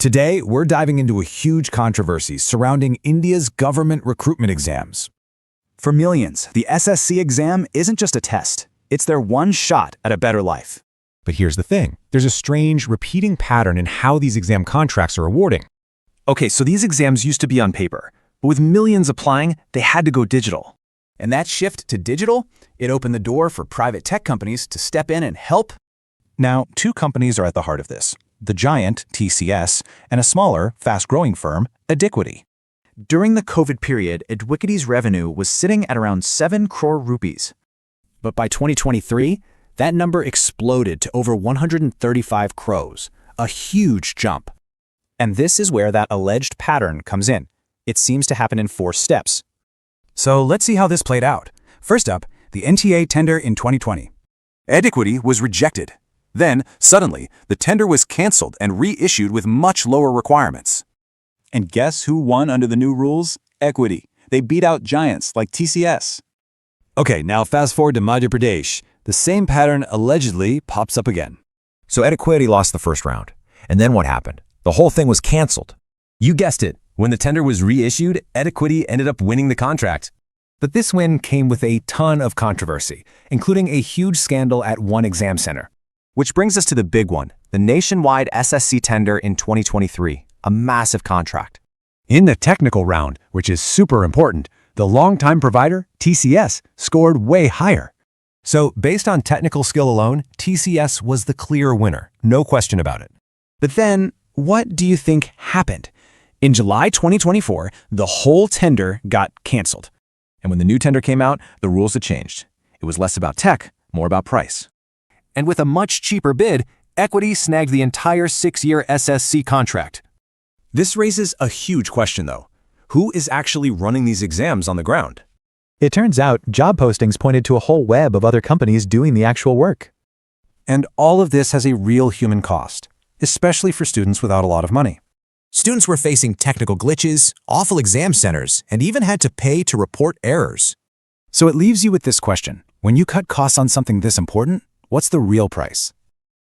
Today, we're diving into a huge controversy surrounding India's government recruitment exams. For millions, the SSC exam isn't just a test. It's their one shot at a better life. But here's the thing. There's a strange, repeating pattern in how these exam contracts are awarding. Okay, so these exams used to be on paper, but with millions applying, they had to go digital. And that shift to digital, it opened the door for private tech companies to step in and help. Now, two companies are at the heart of this: the giant, TCS, and a smaller, fast-growing firm, Adequity. During the COVID period, Adequity's revenue was sitting at around 7 crore rupees. But by 2023, that number exploded to over 135 crores, a huge jump. And this is where that alleged pattern comes in. It seems to happen in 4 steps. So let's see how this played out. First up, the NTA tender in 2020. Adequity was rejected. Then, suddenly, the tender was canceled and reissued with much lower requirements. And guess who won under the new rules? Equity. They beat out giants like TCS. Okay, now fast forward to Madhya Pradesh. The same pattern allegedly pops up again. So Adequity lost the first round. And then what happened? The whole thing was canceled. You guessed it. When the tender was reissued, Adequity ended up winning the contract. But this win came with a ton of controversy, including a huge scandal at one exam center. Which brings us to the big one, the nationwide SSC tender in 2023, a massive contract. In the technical round, which is super important, the longtime provider, TCS, scored way higher. So based on technical skill alone, TCS was the clear winner, no question about it. But then, what do you think happened? In July 2024, the whole tender got canceled. And when the new tender came out, the rules had changed. It was less about tech, more about price. And with a much cheaper bid, Equity snagged the entire 6-year SSC contract. This raises a huge question, though. Who is actually running these exams on the ground? It turns out job postings pointed to a whole web of other companies doing the actual work. And all of this has a real human cost, especially for students without a lot of money. Students were facing technical glitches, awful exam centers, and even had to pay to report errors. So it leaves you with this question. When you cut costs on something this important, what's the real price?